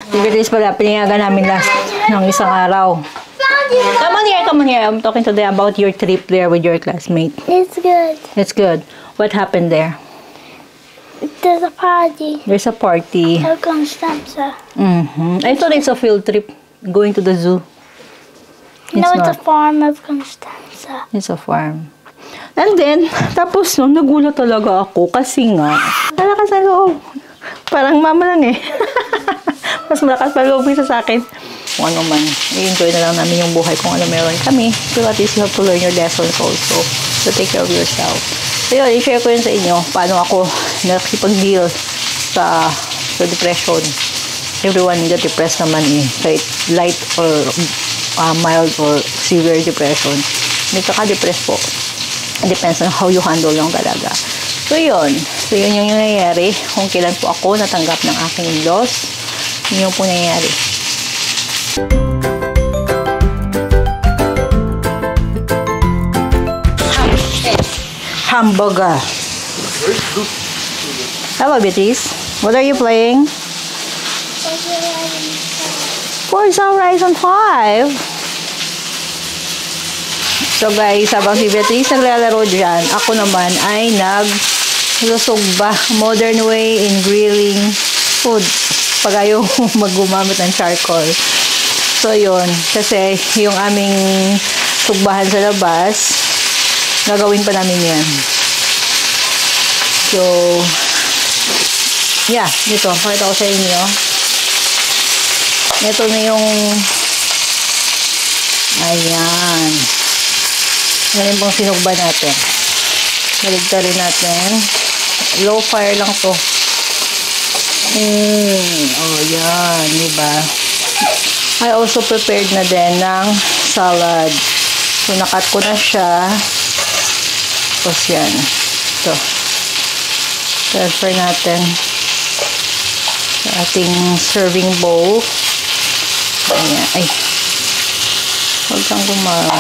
Si Beatrice pala, pinayagan namin last ng isang araw. Come on here, come on here. I'm talking today about your trip there with your classmate. It's good. It's good. What happened there? There's a party. There's a party. Of Constanza. I thought it's a field trip going to the zoo. No, it's not. a farm of Constanza. It's a farm. And then, tapos no, nagulat talaga ako kasi nga, malakas na loob. Parang mama lang eh. Mas malakas pa loob isa sa akin. Kung ano man, i-enjoy na lang namin yung buhay kung ano meron kami. So at least you have to learn your lessons also. So take care of yourself. So yun, i-share ko yun sa inyo. Paano ako nakipag-deal sa depression. Everyone get depressed naman eh. Kahit light or mild or severe depression. May kaka-depress po. Depends on how you handle lang talaga. So yun. So yun yung nangyayari kung kailan po ako natanggap ng aking loss. Yun yung po nangyayari. Hamburger. Hello, Beatrice. What are you playing? Forza Horizon 5. So guys, habang si Beatrice naglalaro dyan, ako naman ay nagsusugba. Modern way in grilling food. Pag ayaw maggumamit ng charcoal. So yun, kasi yung aming sugbahan sa labas, gagawin pa namin yan. So, yeah, dito, pakita ko sa inyo. Ito na yung, ayan. Ganyan pong sinugba natin. Baligtarin natin. Low fire lang to. Oh, yan, diba? I also prepared na din ng salad. So, nakat ko na siya. Tapos yan. Ito. Transfer natin sa ating serving bowl. Ayan. Ay. Huwag kang gumawa.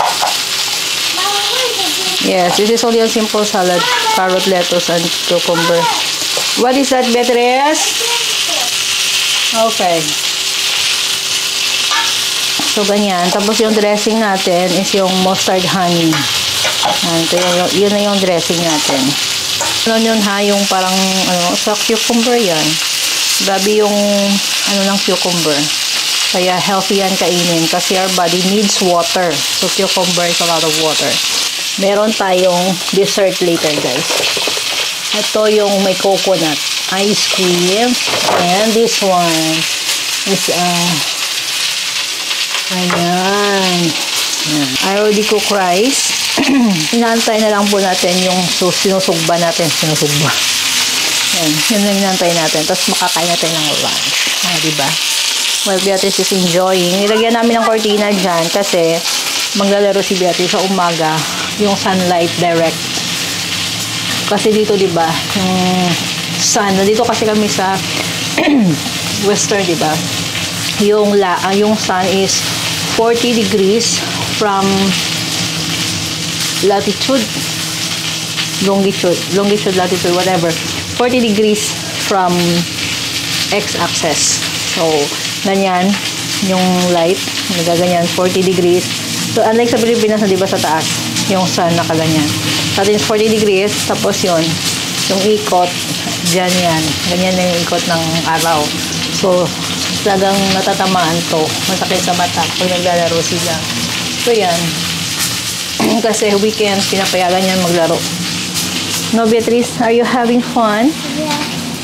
Yes, this is only a simple salad. Carrot, lettuce, and cucumber. What is that, Beatrice? Okay. So, ganyan. Tapos yung dressing natin is yung mustard honey. Yun na yung dressing natin. Ano yun ha? Yung parang, sa cucumber yan. Grabe yung, ng cucumber. Kaya healthy yan kainin. Kasi our body needs water. So, cucumber is a lot of water. Meron tayong dessert later, guys. Ito yung may coconut ice cream. And this one is, ayan. I already cook rice. Inaantay na lang po natin yung sinusugba natin. Sinusugba. Yan. Yun lang inaantay natin. Tapos makakain natin ng lunch. Diba? Well, Beatrice is enjoying. Nilagyan namin ng cortina dyan kasi maglalaro si Beatrice sa umaga yung sunlight direct. Kasi dito, diba, yung sun. Dito kasi kami sa western, diba? Yung sun is 40 degrees from latitude, longitude, latitude, whatever. 40 degrees from x-axis. So, ganyan yung light. Nagaganyan, 40 degrees. So, unlike sa Pilipinas, di ba sa taas, yung sun nakaganyan. Sa atin is 40 degrees, tapos yun, yung ikot, dyan yan. Ganyan na yung ikot ng araw. So, talagang natatamaan to. Masakit sa mata pag naglalaro sila. So, yan. Kasi weekend, pinapayagan yan maglaro. No, Beatrice, are you having fun? Yeah.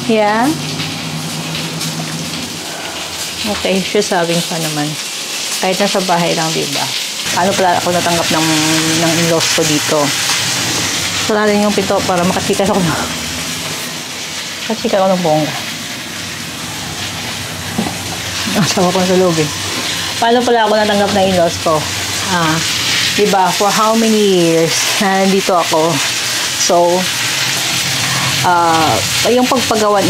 Yeah? Okay, she's having fun naman. Kahit nasa bahay lang, diba? Paano pala ako natanggap ng in-laws ko dito? Saralin yung pinto para makachikas ako ng bongga. Asawa ko sa loob eh. Paano pala ako natanggap ng in-laws ko? Diba, for how many years nandito ako. So, yung paggawa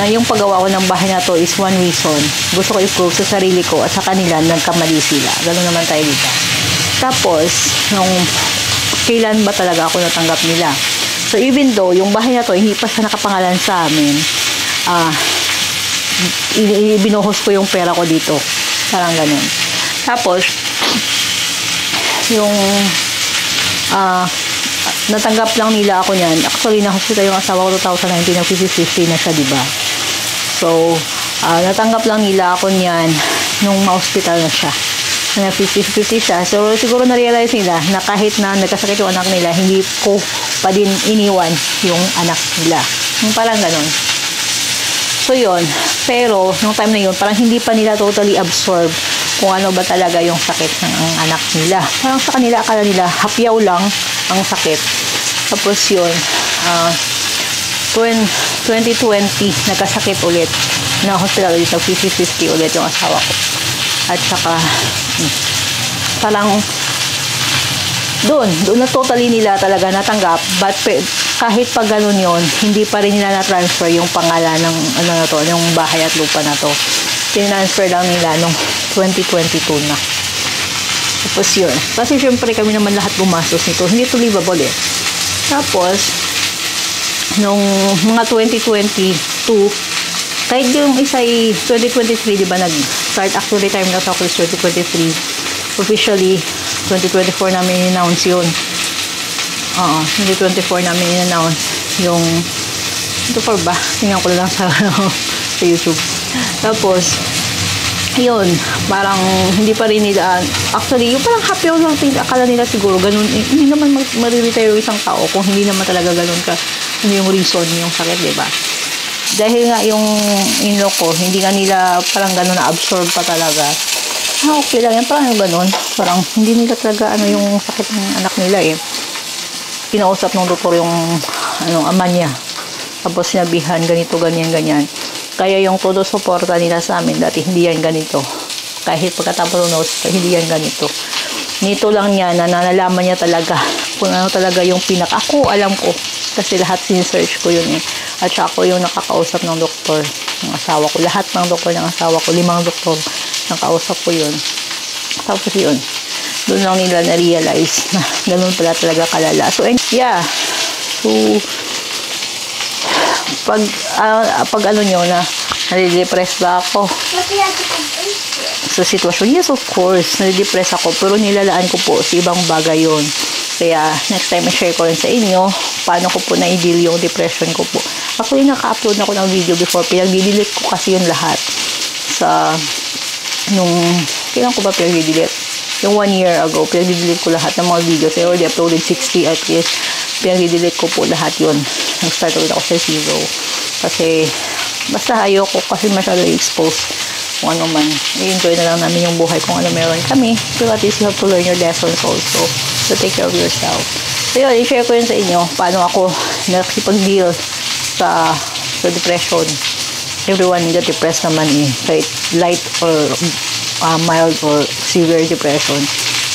ko ng bahay na to is one reason. Gusto ko i-prove sa sarili ko at sa kanila nagkamali sila. Gano'n naman tayo dito. Tapos, nung kailan ba talaga ako natanggap nila? So, even though yung bahay na to hindi pa siya nakapangalan sa amin, binuhos ko yung pera ko dito. Parang ganun. Tapos, yung natanggap lang nila ako niyan. Actually, na-hospital yung asawa ko 2019, na 50-50 na siya, diba? So, natanggap lang nila ako niyan nung ma-hospital na siya. Na 50-50 siya. So, siguro na-realize nila na kahit na nagkasakit yung anak nila, hindi ko pa din iniwan yung anak nila. Yung parang ganun. So, yun. Pero, nung time na yun, parang hindi pa nila totally absorb kung ano ba talaga yung sakit ng anak nila. Parang sa kanila, akala nila, hapyaw lang ang sakit. Tapos yun, 2020, nagkasakit ulit. Na-hospital ulit, 50-50 ulit yung asawa ko. At saka, parang, doon na totally nila talaga natanggap. But kahit pag ganun yun, hindi pa rin nila na-transfer yung pangalan ng, ano na to, yung bahay at lupa na to. Tinransfer lang nila nung 2022 na. Tapos yun. Kasi syempre kami naman lahat bumastos nito. Hindi to livable eh. Tapos, nung mga 2022, kahit yung isa ay 2023, di ba, nag-start actually time na sa Chris 2023. Officially, 2024 namin in-announce yun. 2024 namin in-announce yung, ito pa ba? Tingnan ko lang sa YouTube. Tapos, yun, parang hindi pa rin nila, actually, yung parang happy lang, akala nila siguro, ganun, hindi naman mariretire yung isang tao kung hindi naman talaga ganun ka, ano yung reason yung sakit, diba? Dahil nga yung in-law ko, hindi nga nila parang ganun na-absorb pa talaga. Okay lang yan, parang yung ganun, parang hindi nila talaga ano yung sakit ng anak nila eh. Kinausap ng doktor yung ama niya. Tapos sinabihan, ganito, ganyan, ganyan. Kaya yung todo suporta nila sa amin, dati hindi yan ganito. Kahit pagkatapos ng hindi yan ganito. Nito lang niya, na nalalaman niya talaga kung ano talaga yung ako, alam ko. Kasi lahat sin-search ko yun eh. At saka ako yung nakakausap ng doktor, ng asawa ko. Lahat ng doktor ng asawa ko, 5 doktor, nakausap ko yun. Tapos yun, doon lang nila na-realize na ganun pala talaga kalala. So, yeah. So, pag ano nyo na nadidepress ba ako sa sitwasyon, yes of course nadidepress ako, pero nilalaan ko po sa ibang bagay yun. Kaya next time i-share ko rin sa inyo paano ko po na-deal yung depression ko po. Actually naka-upload na ako ng video before, pinag-delete ko kasi yun lahat sa nung kailan ko ba pinag-delete yung 1 year ago, pinag-delete ko lahat ng mga videos. I already uploaded 60 at least, pinag-delete ko po lahat yun. Nag-start ulit ako sa 0. Kasi, basta ayoko kasi masyado i-expose kung ano man. I-enjoy na lang namin yung buhay kung ano meron kami. So, at least you have to learn your lessons also. So, take care of yourself. So, yun, i-share ko yun sa inyo. Paano ako nakipag-deal sa depression. Everyone get depressed naman eh. Kahit light or mild or severe depression.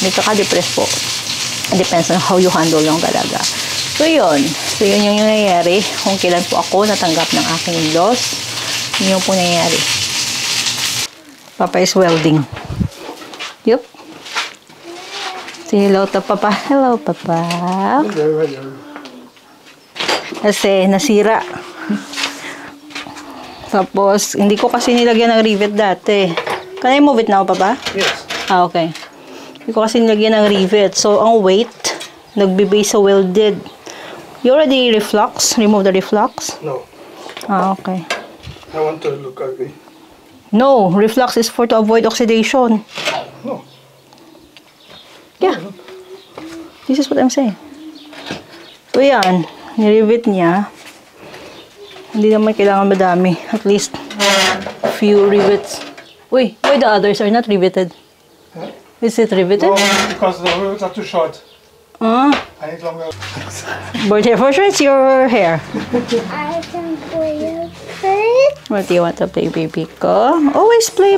May kaka-depress po. It depends on how you handle yung talaga. So, yun. So, yun yung nangyayari kung kailan po ako natanggap ng aking loss. Yun yung po nangyayari. Papa is welding. Yup. Say hello to Papa. Hello, Papa. Hello. Kasi nasira. Tapos, hindi ko kasi nilagyan ng rivet dati. Can I move it now, Papa? Yes. Okay. Hindi ko kasi nilagyan ng rivet. So, ang weight, nagbe-base sa welded. You already remove the reflux? No. Okay. I want to look ugly. No, reflux is to avoid oxidation. No. Yeah. This is what I'm saying. So, yan. Nirivet niya. Hindi naman kailangan madami. At least, few rivets. Uy, why the others are not riveted? Huh? Is it riveted? No, because the rivets are too short. Ah. I need longer. But for sure, it's your hair. I can play it. What do you want to play, baby ko? Always play.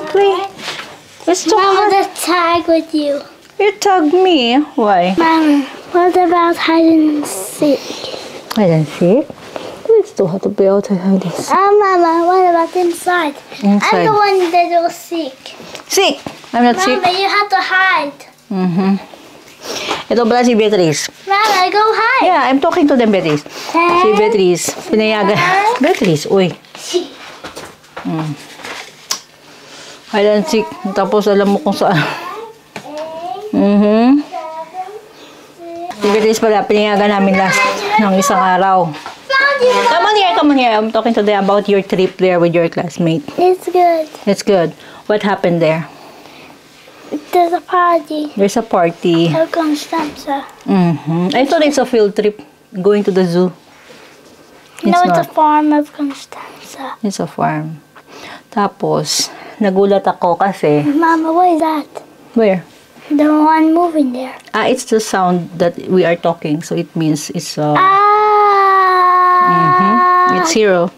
It's too Mama, hard. the tag with you. You tug me. Why? Mama, what about hide and seek? I don't see. It's too hard to be able to have this. Mama, what about inside? I'm Inside. the one that will seek. Sick! I'm not sick. Mama, you have to hide. Ito pala si Beatrice. Mama, go hide. Yeah, I'm talking to them, Beatrice. Si Beatrice. Pinayagan. Beatrice, uy. Hide and seek. Tapos alam mo kung saan. Beatrice pala, pinayagan namin last ng isang araw. Come on here. I'm talking today about your trip there with your classmate. It's good. It's good. What happened there? There's a party. There's a party. Of Constanza. I thought it's a field trip, going to the zoo. No, it's a not. farm of Constanza. It's a farm. Tapos, nagulat ako kasi, Mama, what is that? where? The one moving there. It's the sound that we are talking, so it means it's it's 0.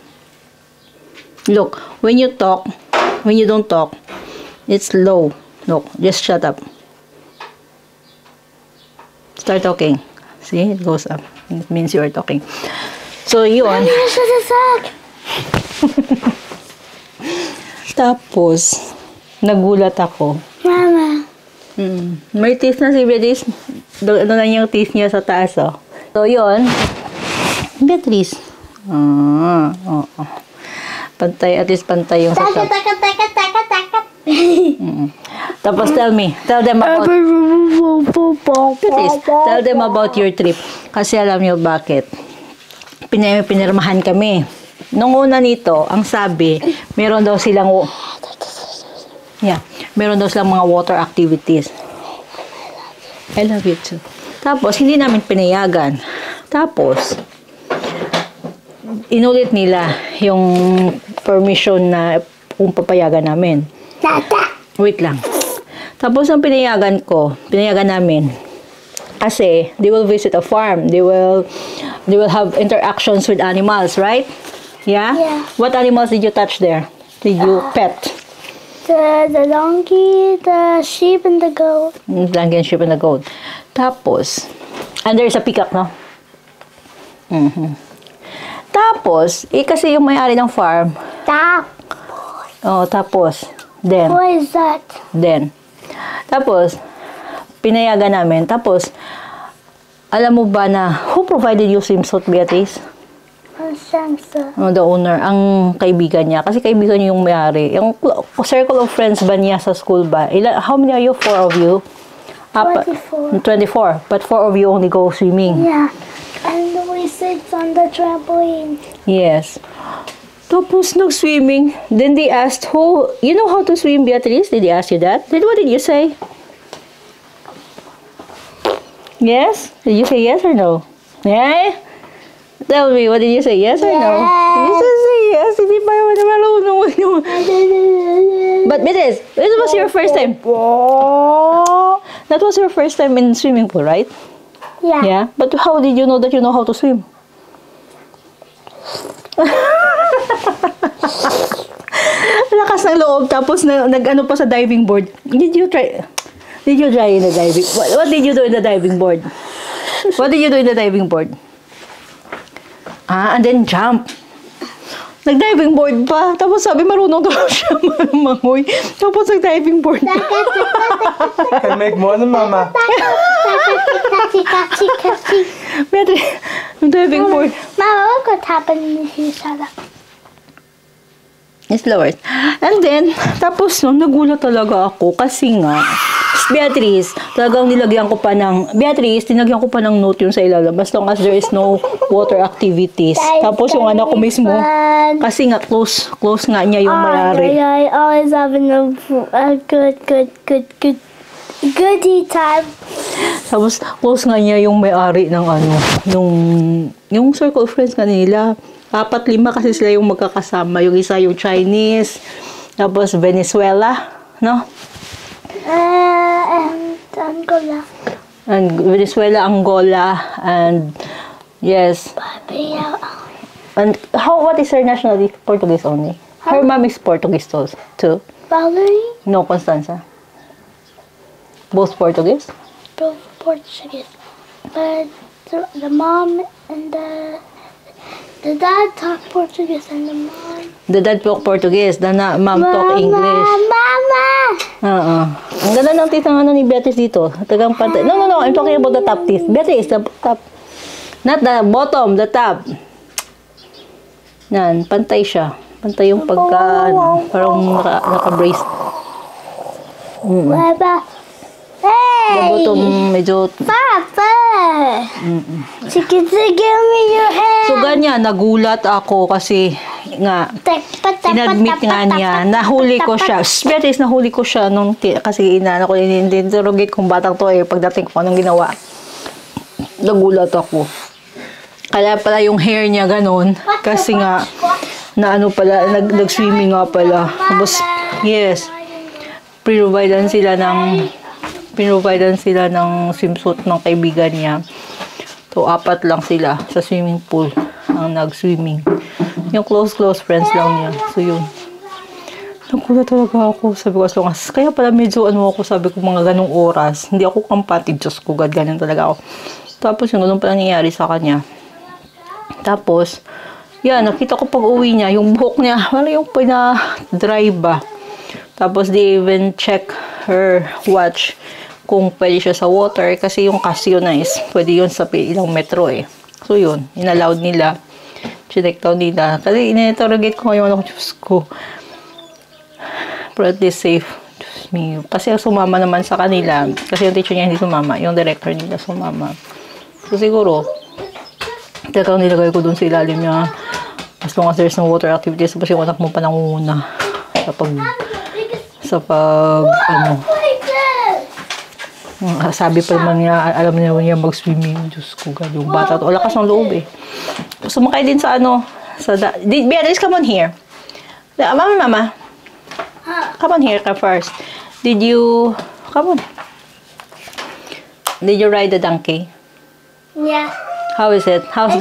Look, when you talk, when you don't talk, it's low. Look, just shut up. Start talking. See, it goes up. It means you are talking. So, yun. Here's the sack. Tapos, nagulat ako. Mama. May teeth na si Beatrice. Ano na yung teeth niya sa taas, oh. So, yun. Beatrice. Oo. Pantay, at least pantay yung sa top. Tapos, tell them about, Beatrice, tell them about your trip. Kasi alam niyo bakit. Pinirmahan kami. Nung una nito, ang sabi, meron daw silang mga water activities. I love you too. Tapos, hindi namin pinayagan. Tapos, inulit nila yung permission na kung papayagan namin. Wait lang. Tapos, ang pinayagan namin, kasi they will visit a farm. They will have interactions with animals, right? Yeah? Yeah. What animals did you touch there? Did you pet? The donkey, the sheep, and the goat. Donkey and sheep and the goat. Tapos, and there's a peacock, no? Tapos, kasi yung may-ari ng farm. Tapos, then. What is that? Tapos, pinayagan namin. Tapos, alam mo ba na, who provided you swimsuit, Beatrice? Constanza. The owner, ang kaibigan niya. Kasi kaibigan niya yung may-ari. Yung circle of friends ba niya sa school ba? How many are you? 4 of you? 24. But 4 of you only go swimming. Yeah. And we sit on the trampoline. Yes. Tapos nag-swimming. Then they asked, you know how to swim, Beatrice? Did they ask you that? What did you say? Yes? Did you say yes or no? Yeah? Tell me, what did you say? Yes or no? You just say yes. Hindi pa naman marunong. But Beatrice, it was your first time. That was your first time in swimming pool, right? Yeah. Yeah? But how did you know that you know how to swim? Lakas ng loob, tapos nag-ano pa sa diving board. Did you try in the diving? What did you do in the diving board? What did you do in the diving board? And then jump. Nag-diving board pa. Tapos sabi, marunong daw siya mangoy. Tapos nag-diving board pa. Can make more than mama. Beatrice, diving board. Mama, look what happened if you shut up. It's lowered. And then, tapos no, nagulat talaga ako kasi nga, Beatrice, talagang tinagyan ko pa ng note yung sa ilalim as long as there is no water activities. Tapos yung anak ko mismo, kasi nga close nga niya yung may-ari. I always having a goodie time. Tapos close nga niya yung may-ari ng yung circle of friends kanila. 4-5 kasi sila yung magkakasama. Yung isa yung Chinese, tapos Venezuela, no? And Angola. And Venezuela, Angola, and yes. And what is her nationality? Portuguese only. Her mom is Portuguese too. Valerie? No, Constanza. Both Portuguese? Both Portuguese. But the mom and the dad talk Portuguese and the mom. The dad talk Portuguese, the mom talk English. Mama! Ang ganda ng teeth ng ni Beatrice dito. Tagang pantay. No. I'm talking about the top teeth. Beatrice, the top. Not the bottom, the top. Yan, pantay siya. Pantay yung pagka, parang naka-brace. Papa. Hey! Bottom medyo... Papa! Sige, give me your hand. So, ganyan, nagulat ako kasi nga, inadmit nga niya, nahuli ko siya. Beatrice, nahuli ko siya nung, kasi ko, in-interrogate kung batang to pagdating ko anong ginawa. Nagulat ako. Kaya pala yung hair niya ganun, kasi nga, na ano pala, nag-swimming nga pala. Tapos, yes, pinovidean sila ng swimsuit ng kaibigan niya. So, 4 lang sila sa swimming pool ang nag-swimming. Yung close friends lang niya. So, yun. Nagulat talaga ako. Sabi ko, as long as, kaya pala medyo ako, sabi ko, mga ganong oras. Hindi ako kampatid. Diyos ko, God, ganun talaga ako. Tapos, yung ganun pala nangyayari sa kanya. Tapos, yan, nakita ko pag uwi niya, yung buhok niya, wala yung pina-dry ba. Tapos, they even check her watch kung pwede siya sa water kasi yung Casio na is pwede yun sa ilang metro So yun, inallowed nila. Chinek daw nila. Kasi in-interrogate ko ngayon ako, Diyos ko. Pero at least safe. Diyos me. Kasi sumama naman sa kanila. Kasi yung teacher niya hindi sumama. Yung director nila sumama. So siguro, talagang nilagay ko dun sa ilalim niya. As long as there's no water activities, tapos yung anak mo pa nangunguna. Sabi pa naman niya, alam niya mag-swimming. Diyos ko, God, yung bata to. Lakas ng loob Sumakay din sa Beatrice, come on here. Mama. Come on here ka first. Did you ride the donkey? Yeah. How is it? How's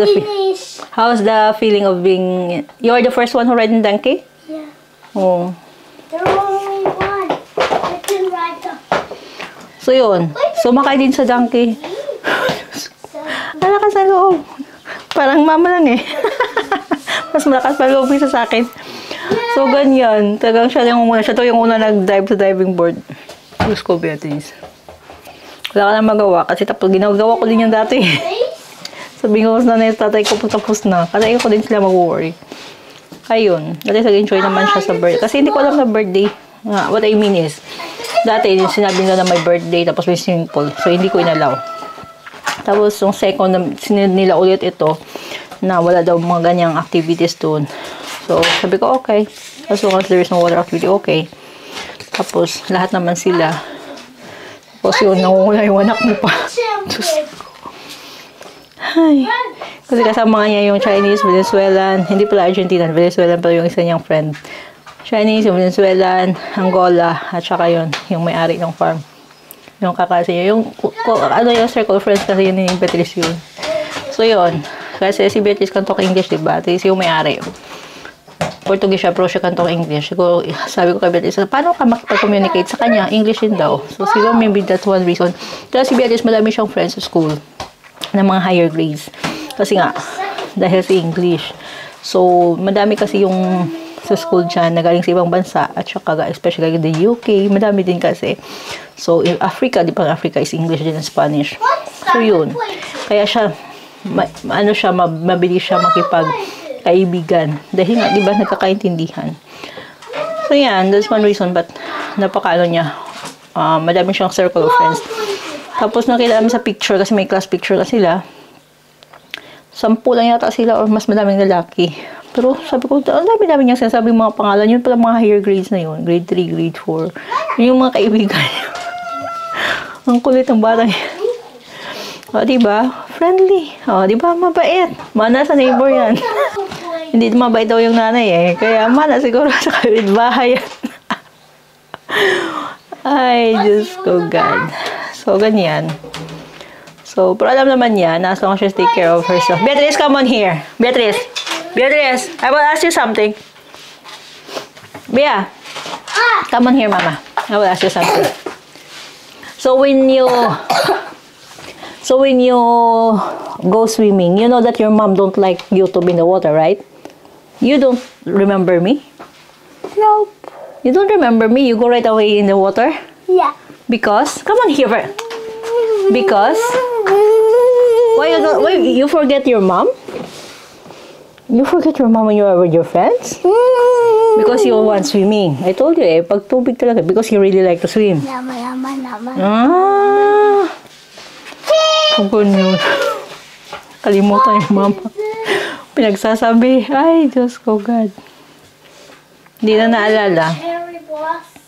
the feeling of being... You're the first one who ride the donkey? Yeah. Oh. There only one. I can ride the... So, yun. Sumakay din sa donkey. Malakas na loob. Parang mama lang Mas malakas pa loob sa akin. So, ganyan. Talagang siya yung una. Siya to yung una nag-dive sa diving board. Diyos ko, Beatrice. Wala ka na magawa. Kasi tapos ginagawa ko din yung dati. Sabi ko na yung tatay ko tapos na. Kasi ayoko din sila mag-worry. Ayun. Dati nag-enjoy naman siya sa birthday. Kasi hindi ko alam na birthday. What I mean is, dati sinabi nila na may birthday tapos may swimming pool. So, hindi ko inalaw. Tapos, yung second, sinunod nila ulit ito na wala daw mga ganyang activities doon. So, sabi ko, okay. As long as there is no water activity, okay. Tapos, lahat naman sila. Tapos yun, nangungula yung anak mo pa. Ay. Kasi kasama niya yung Chinese, Venezuelan. Hindi pala Argentinian, Venezuelan pala yung isa niyang friend. Chinese, yung Venezuelan, Angola, at saka yun, yung may-ari ng farm. Yung kakasi niya. Yung circle of friends kasi yun yung Beatrice yun. So yun. Kasi si Beatrice can talk English, diba? Beatrice yung may-ari. Portuguese siya, pero siya can talk English. Sabi ko kay Beatrice, paano ka makipag-communicate sa kanya? English din daw. So siguro maybe that's one reason. Kaya si Beatrice, madami siyang friends sa school ng mga higher grades. Kasi nga, dahil sa English. So, madami kasi yung sa school dyan, nagaling sa ibang bansa, at saka especially the UK, madami din kasi. So, in Africa, di ba Africa is English din and Spanish. So, yun. Kaya siya, mabilis siya makipag-kaibigan. Dahil nga, di ba, nagkakaintindihan. So, yan, that's one reason, but napakaano niya, madami siyang circle of friends. Tapos, nakita namin sa picture, kasi may class picture na sila, 10 lang yata sila or mas madaming lalaki. Pero sabi ko, ang dami-dami niyang sinasabi mga pangalan. Yun pala mga higher grades na yun. Grade 3, grade 4. Yun yung mga kaibigan niya. Ang kulit ng bata niya. O, diba? Friendly. O, diba? Mabait. Mana sa neighbor yan. Hindi mabait daw yung nanay Kaya mana siguro sa kapitbahay yan. Ay, Diyos ko, God. So, ganyan. So, pero alam naman niya na as long as she take care of herself. Beatrice, come on here. Beatrice, I will ask you something. Bea, come on here, Mama. I will ask you something. So, when you go swimming, you know that your mom don't like you to be in the water, right? You don't remember me? Nope. You don't remember me? You go right away in the water? Yeah. Because? Come on here. Because? Why you forget your mom? You forget your mom when you are with your friends? Because you want swimming. I told you pag tubig talaga. Because you really like to swim. Nama, nama, nama. Ah! Ang ganyan. Kalimutan yung mama. Pinagsasabi. Ay, Diyos ko, God. Hindi na naalala. Cherry blossom.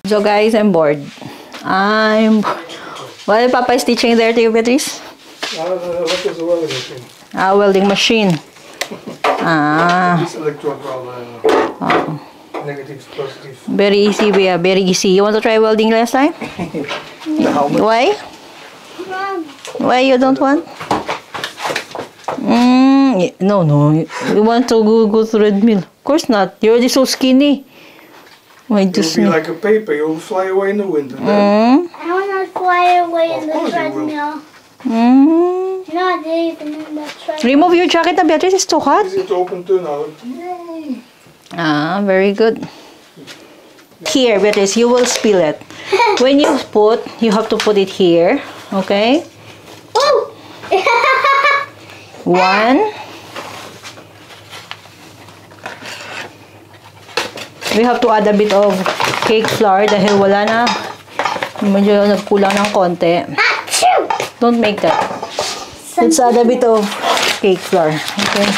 So guys, I'm bored. I'm bored. What Papa is teaching there to you, Beatrice? I don't know, what is the welding machine? Welding machine. This electrode problem. Negatives, positives. Very easy, Bea. Very easy. You want to try welding last time? The helmet. Why? Mom, Why you don't want? No. You want to go to Red Mill? Of course not. You're already so skinny. Why You'll just be like a paper, you'll fly away in the wind. And then, I want to fly away in the Of course you will. treadmill. Not even in the treadmill. Remove your jacket, Beatrice. It's too hot. is it open too now? Very good. Here, Beatrice, you will spill it. When you put, you have to put it here. Okay? Oh! 1. We have to add a bit of cake flour dahil wala na. Medyo nagkulang ng konti. Achoo! Don't make that. Let's add a bit of cake flour. Okay?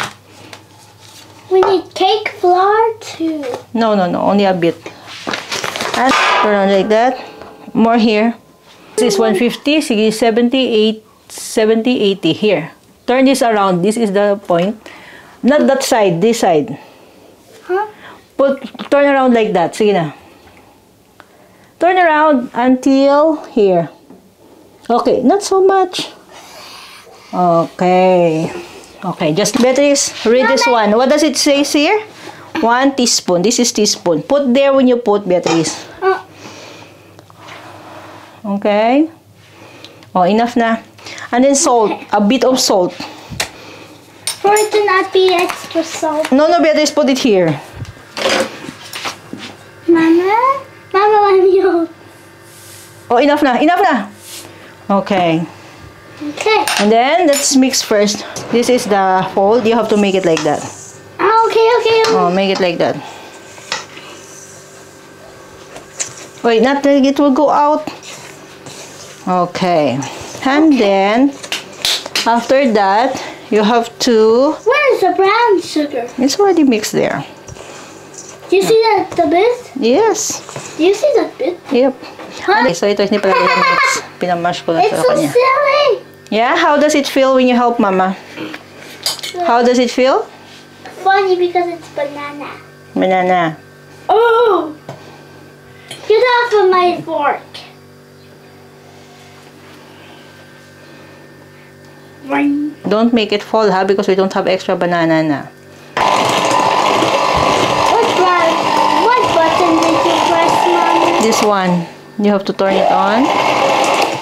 We need cake flour too. No. Only a bit. And turn on like that. More here. This is 150. Sige, 70, 80. Here. Turn this around. This is the point. Not that side. This side. Huh? Turn around like that. Sige na. Turn around until here. Okay, not so much. Okay. Okay, just Beatrice, read this one. What does it say here? 1 teaspoon. This is teaspoon. Put there when you put, Beatrice. Okay. Oh, enough na. And then salt. A bit of salt. For it to not be extra salt. No, Beatrice, put it here. Mama, let me hold. Oh, enough na. Enough na. Okay. Okay. And then, let's mix first. This is the fold. You have to make it like that. Okay. Oh, make it like that. Wait, not that it will go out. Okay. And then, after that, you have to... Where's the brown sugar? It's already mixed there. Do you see that the bit? Yes. Do you see that bit? Yep. Huh? Okay, so ito hindi pala mix. Pinamash ko na It's sa so kanya. silly. Yeah, how does it feel when you help Mama? How does it feel? Funny because it's banana. Banana. Oh! Get off of my fork. Ring. Don't make it fall, ha? Because we don't have extra banana na. What button did you press, Mama? This one. You have to turn it on.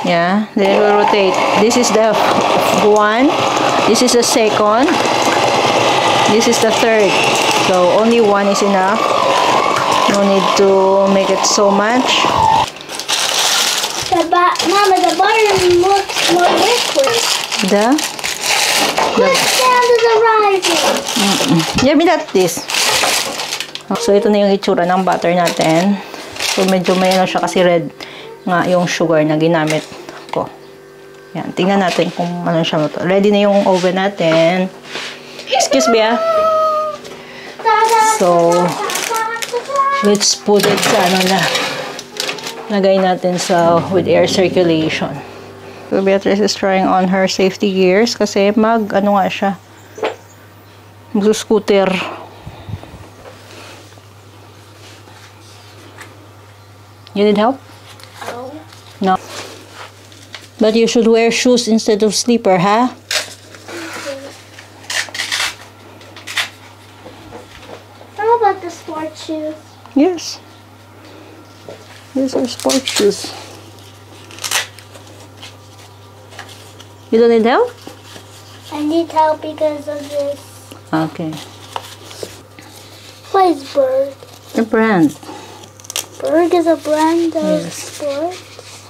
Yeah. Then it will rotate. This is the one. This is the second. This is the third. So only one is enough. No need to make it so much. Mama, the butter looks more liquid. Put down to the rising. Yeah, me that this. So ito na yung itsura ng butter natin. So medyo may ano siya kasi red nga yung sugar na ginamit ko. Yan, tingnan natin kung ano siya. Ready na yung oven natin. Excuse me, ah. So, let's put it sa ano na. Lagay natin sa with air circulation. So, Beatrice is trying on her safety gears kasi ano nga siya. Mag-scooter. You need help? No. But you should wear shoes instead of slipper, huh? How about the sports shoes? Yes. These are sports shoes. You don't need help? I need help because of this. Okay. What is Berg? A brand. Berg is a brand of Yes. sports.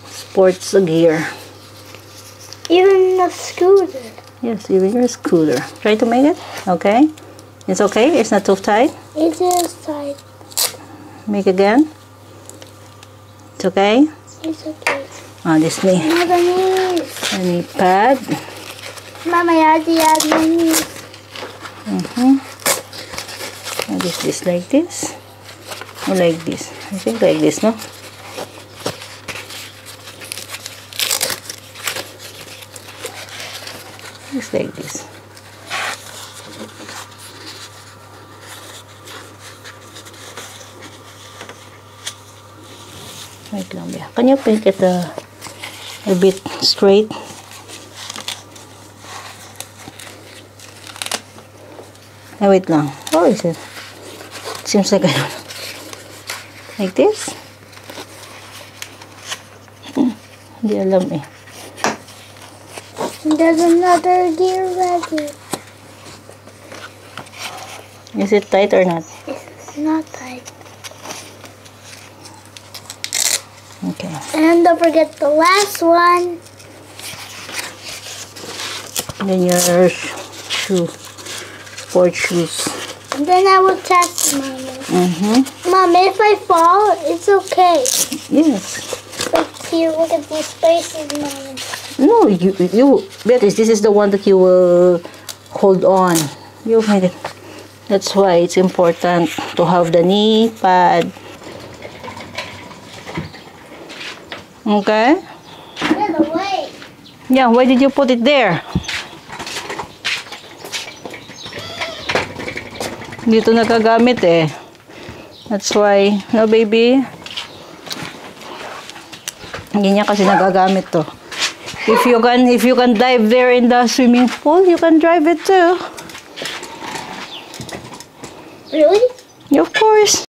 Sports gear. Even a scooter. Yes, even yours cooler. Try to make it. Okay. It's okay. It's not too tight. It is tight. Make again. It's okay. It's okay. Oh, this knee. Mama knees. A knee pad. Mama, you have to add my knees. And this like this. Or like this. I think like this, no? Just like this. Wait lang, Bea. Can you make it a bit straight? Wait lang. How is it? Seems like I don't know. Like this? Hindi alam eh. There's another gear ready. Is it tight or not? It's not tight. Okay. And don't forget the last one. Then your shoe. Sport shoes. And then I will test Mama. Mom, if I fall, it's okay. Yes. Like here, look at these spaces, Mama. No, Beatrice, this is the one that you will hold on. You made it. That's why it's important to have the knee pad. Okay? By the way, Yeah, why did you put it there? Dito nagagamit eh. That's why, no baby? Hindi niya kasi nagagamit to. If you can dive there in the swimming pool, you can drive it too. really? Of course.